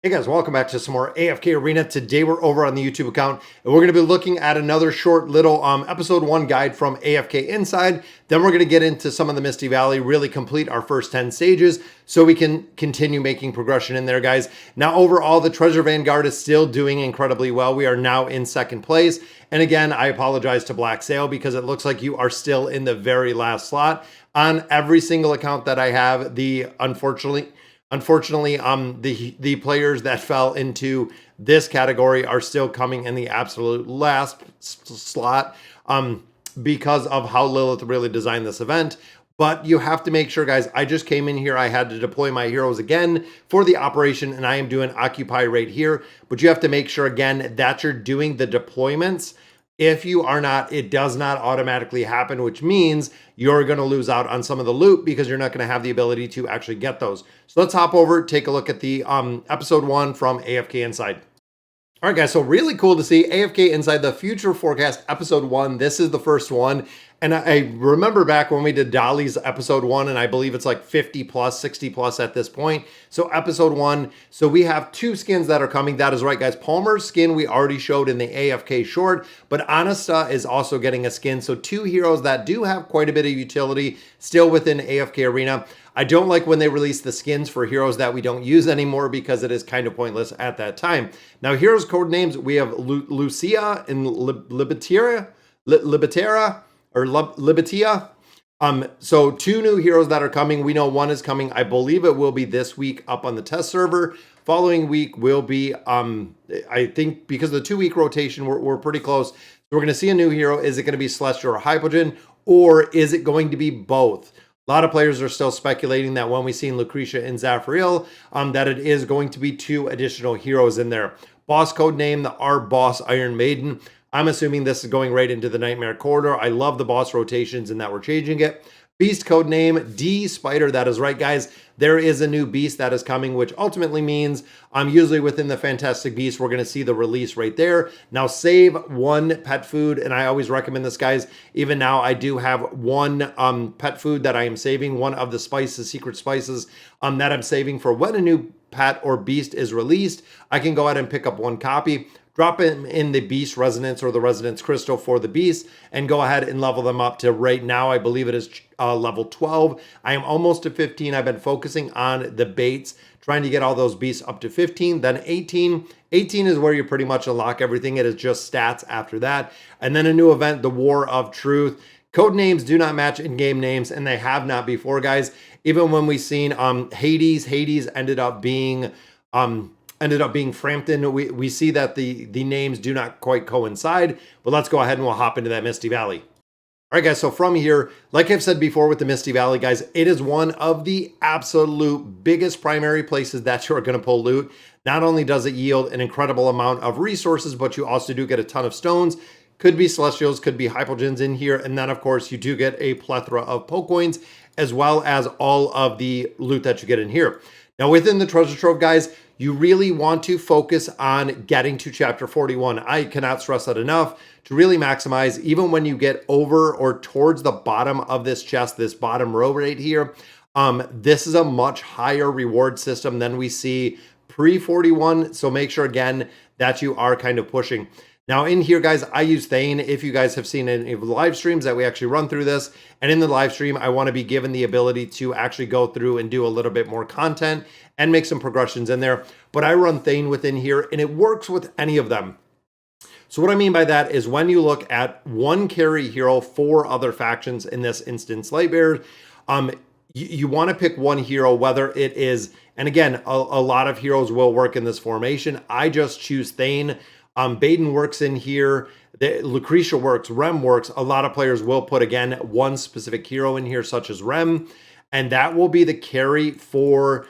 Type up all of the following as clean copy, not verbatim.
Hey guys, welcome back to some more AFK Arena. Today we're over on the YouTube account and we're going to be looking at another short little episode 1 guide from AFK Inside. Then we're going to get into some of the Misty Valley, really complete our first 10 stages so we can continue making progression in there, guys. Now overall, the Treasure Vanguard is still doing incredibly well. We are now in second place. And again, I apologize to Black Sail because it looks like you are still in the very last slot. On every single account that I have, Unfortunately, the players that fell into this category are still coming in the absolute last slot because of how Lilith really designed this event. But you have to make sure, guys, I just came in here. I had to deploy my heroes again for the operation, and I am doing Occupy right here. But you have to make sure, again, that you're doing the deployments. If you are not, it does not automatically happen, which means you're going to lose out on some of the loot because you're not going to have the ability to actually get those. So let's hop over, take a look at the episode 1 from AFK Inside. All right, guys, so really cool to see AFK Inside the Future Forecast episode 1. This is the first one. And I remember back when we did Dolly's episode 1, and I believe it's like 50 plus, 60 plus at this point. So episode 1, so we have 2 skins that are coming. That is right, guys. Palmer's skin we already showed in the AFK short, but Anasta is also getting a skin. So 2 heroes that do have quite a bit of utility still within AFK Arena. I don't like when they release the skins for heroes that we don't use anymore because it is kind of pointless at that time. Now, heroes code names, we have Lucia and Libetera, or Libetia. So 2 new heroes that are coming. We know one is coming. I believe it will be this week up on the test server. Following week will be, I think because of the 2-week rotation, we're pretty close. So we're going to see a new hero. Is it going to be Celestial or Hypogean, or is it going to be both? A lot of players are still speculating that when we see Lucretia and Zafriel, that it is going to be 2 additional heroes in there. Boss code name, our boss Iron Maiden. I'm assuming this is going right into the Nightmare Corridor. I love the boss rotations and that we're changing it. Beast code name, D Spider. That is right, guys. There is a new beast that is coming, which ultimately means usually within the Fantastic Beast, we're going to see the release right there. Now save 1 pet food, and I always recommend this, guys. Even now, I do have 1 pet food that I am saving, one of the spices, secret spices that I'm saving for when a new pet or beast is released. I can go ahead and pick up 1 copy. Drop it in the Beast Resonance or the Resonance Crystal for the Beast and go ahead and level them up to right now. I believe it is level 12. I am almost to 15. I've been focusing on the baits, trying to get all those beasts up to 15, then 18. 18 is where you pretty much unlock everything. It is just stats after that. And then a new event, the War of Truth. Code names do not match in-game names, and they have not before, guys. Even when we've seen Hades ended up being Frampton. We see that the names do not quite coincide, but let's go ahead and we'll hop into that Misty Valley. All right, guys, so from here, like I've said before with the Misty Valley, guys, it is one of the absolute biggest primary places that you're going to pull loot. Not only does it yield an incredible amount of resources, but you also do get a ton of stones. Could be Celestials, could be Hypogeans in here, and then, of course, you do get a plethora of Pokecoins, as well as all of the loot that you get in here. Now, within the Treasure Trove, guys, you really want to focus on getting to Chapter 41. I cannot stress that enough to really maximize, even when you get over or towards the bottom of this chest, this bottom row right here. This is a much higher reward system than we see pre-41. So make sure, again, that you are kind of pushing. Now in here, guys, I use Thane. If you guys have seen any of the live streams that we actually run through this, and in the live stream, I want to be given the ability to actually go through and do a little bit more content and make some progressions in there. But I run Thane within here, and it works with any of them. So what I mean by that is when you look at 1 carry hero for other factions, in this instance, Lightbearer, you want to pick 1 hero, whether it is, and again, a lot of heroes will work in this formation. I just choose Thane. Baden works in here. Lucretia works. Rem works. A lot of players will put, again, 1 specific hero in here, such as Rem, and that will be the carry for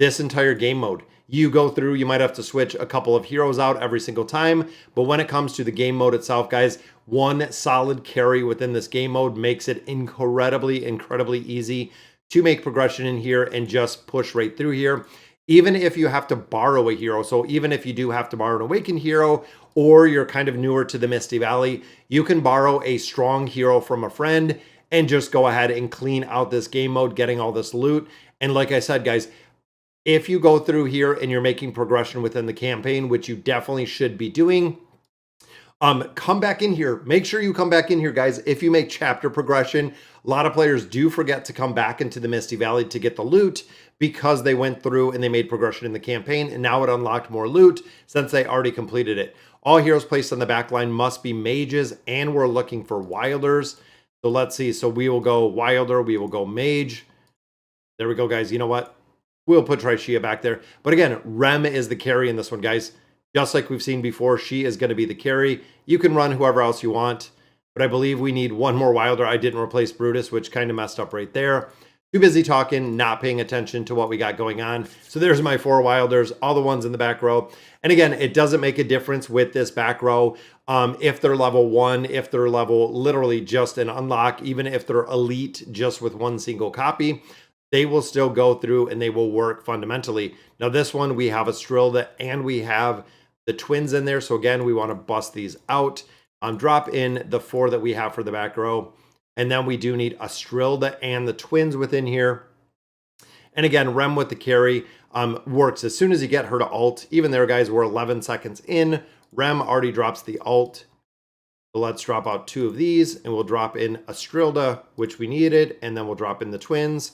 this entire game mode. You go through, you might have to switch a couple of heroes out every single time, but when it comes to the game mode itself, guys, 1 solid carry within this game mode makes it incredibly easy to make progression in here and just push right through here. Even if you have to borrow a hero, so even if you do have to borrow an Awakened hero, or you're kind of newer to the Misty Valley, you can borrow a strong hero from a friend and just go ahead and clean out this game mode, getting all this loot. And like I said, guys, If you go through here and you're making progression within the campaign, which you definitely should be doing, come back in here. Make sure you come back in here, guys. If you make chapter progression, a lot of players do forget to come back into the Misty Valley to get the loot because they went through and they made progression in the campaign, and now it unlocked more loot since they already completed it. All heroes placed on the back line must be mages, and we're looking for wilders. So let's see. So we will go wilder, we will go mage. There we go, guys. You know what? We'll put Trishia back there. But again, Rem is the carry in this one, guys. Just like we've seen before, she is going to be the carry. You can run whoever else you want, but I believe we need one more wilder. I didn't replace Brutus, which kind of messed up right there. Too busy talking, not paying attention to what we got going on. So there's my 4 wilders, all the ones in the back row. And again, it doesn't make a difference with this back row. If they're level 1, if they're level literally just an unlock, even if they're elite just with one single copy, they will still go through and they will work fundamentally. Now this one, we have a Strilda and we have the twins in there. So again, we want to bust these out. Drop in the 4 that we have for the back row. And then we do need a Strilda and the twins within here. And again, Rem with the carry works as soon as you get her to ult. Even there, guys, we're 11 seconds in. Rem already drops the ult. So let's drop out 2 of these and we'll drop in a Strilda, which we needed. And then we'll drop in the twins.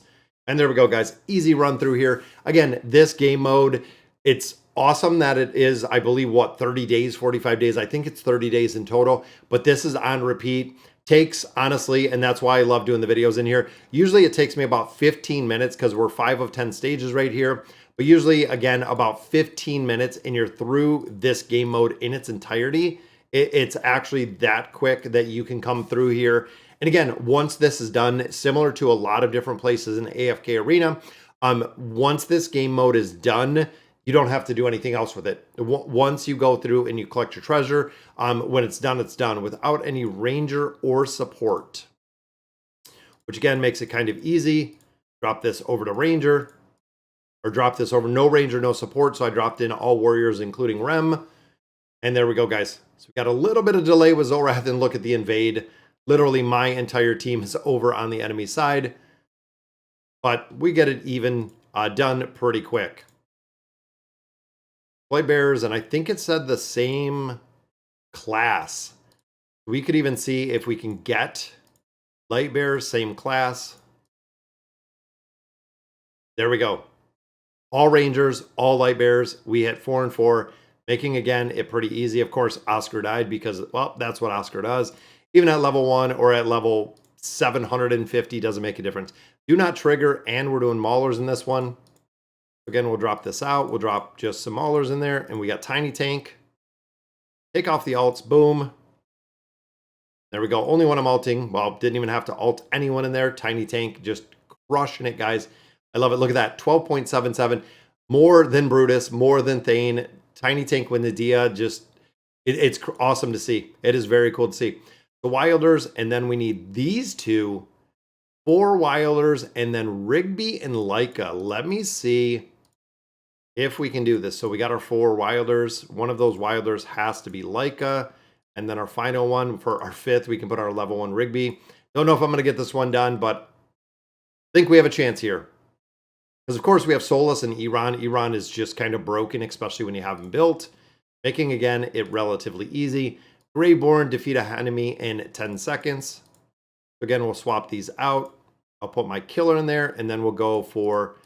And there we go, guys. Easy run through here. Again, this game mode, it's awesome that it is, I believe, what, 30 days, 45 days? I think it's 30 days in total, but this is on repeat. Takes, honestly, and that's why I love doing the videos in here. Usually it takes me about 15 minutes because we're 5 of 10 stages right here. But usually, again, about 15 minutes and you're through this game mode in its entirety. It's actually that quick that you can come through here. And again, once this is done, similar to a lot of different places in AFK Arena, once this game mode is done, you don't have to do anything else with it. Once you go through and you collect your treasure, when it's done without any ranger or support, which again makes it kind of easy. Drop this over to ranger, or drop this over no ranger, no support. So I dropped in all warriors, including Rem. And there we go, guys. So we got a little bit of delay with Zorath, and look at the invade. Literally my entire team is over on the enemy side, but we get it even done pretty quick. Light bearers, and I think it said the same class. We could even see if we can get light bearers, same class. There we go. All rangers, all light bearers. We hit 4 and 4, making again it pretty easy. Of course, Oscar died because, well, that's what Oscar does. Even at level 1 or at level 750 doesn't make a difference. Do not trigger, and we're doing maulers in this one. Again, we'll drop this out. We'll drop just some maulers in there, and we got tiny tank. Take off the alts. Boom. There we go. Only one I'm alting. Well, didn't even have to alt anyone in there. Tiny tank just crushing it, guys. I love it. Look at that. 12.77. More than Brutus, more than Thane. Tiny tank with Nadia. Just, it's awesome to see. It is very cool to see. The wilders, and then we need these 2. 4 wilders, and then Rigby and Leica. Let me see if we can do this. So we got our 4 wilders. One of those wilders has to be Leica. And then our final one for our 5th, we can put our level 1 Rigby. Don't know if I'm going to get this one done, but I think we have a chance here. Because of course we have Solus and Iran. Iran is just kind of broken, especially when you have him built. Making, again, it relatively easy. Greyborn, defeat an enemy in 10 seconds. Again, we'll swap these out. I'll put my killer in there, and then we'll go for,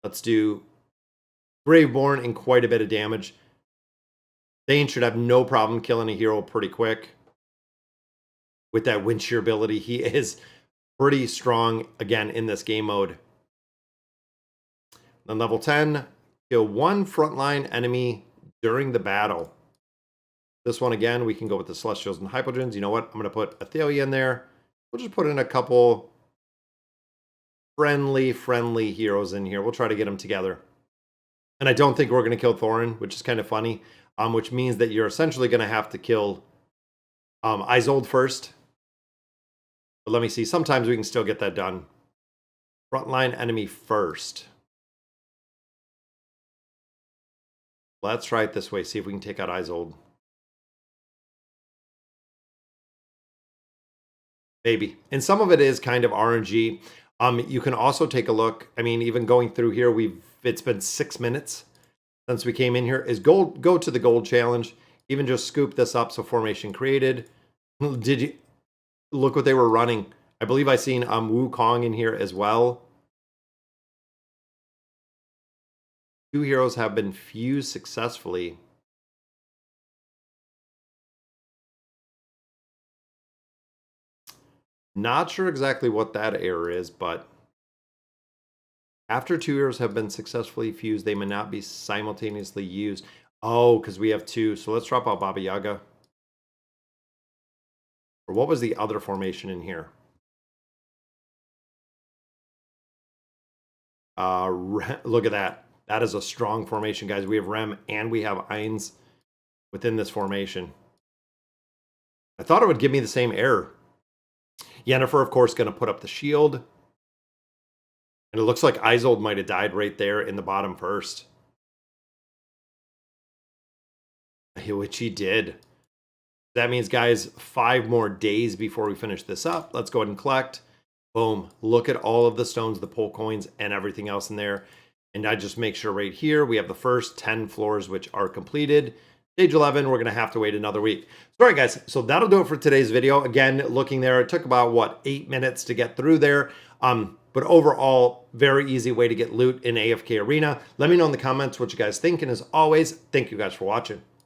let's do Graveborn and quite a bit of damage. Thane should have no problem killing a hero pretty quick. With that wind shear ability, he is pretty strong, again, in this game mode. Then level 10, kill 1 frontline enemy during the battle. This one, again, we can go with the Celestials and Hypogens. You know what? I'm going to put Athalia in there. We'll just put in a couple friendly heroes in here. We'll try to get them together. And I don't think we're going to kill Thorin, which is kind of funny, which means that you're essentially going to have to kill Isolde first. But let me see. Sometimes we can still get that done. Frontline enemy first. Let's try it this way. See if we can take out Isolde. Maybe. And some of it is kind of RNG. You can also take a look. I mean, even going through here, it's been 6 minutes since we came in here. Is gold, go to the gold challenge, even just scoop this up. So formation created. Did you look what they were running? I believe I seen Wukong in here as well. 2 heroes have been fused successfully. Not sure exactly what that error is, but after 2 heroes have been successfully fused, they may not be simultaneously used. Oh, because we have 2. So let's drop out Baba Yaga. Or what was the other formation in here? Look at that. That is a strong formation, guys. We have Rem and we have Ainz within this formation. I thought it would give me the same error. Yennefer, of course, going to put up the shield. And it looks like Isolde might have died right there in the bottom first. Which he did. That means, guys, 5 more days before we finish this up. Let's go ahead and collect. Boom. Look at all of the stones, the pole coins, and everything else in there. And I just make sure right here we have the first 10 floors which are completed. Stage 11, we're going to have to wait another week. So, all right, guys, so that'll do it for today's video. Again, looking there, it took about, what, 8 minutes to get through there. But overall, very easy way to get loot in AFK Arena. Let me know in the comments what you guys think. And as always, thank you guys for watching.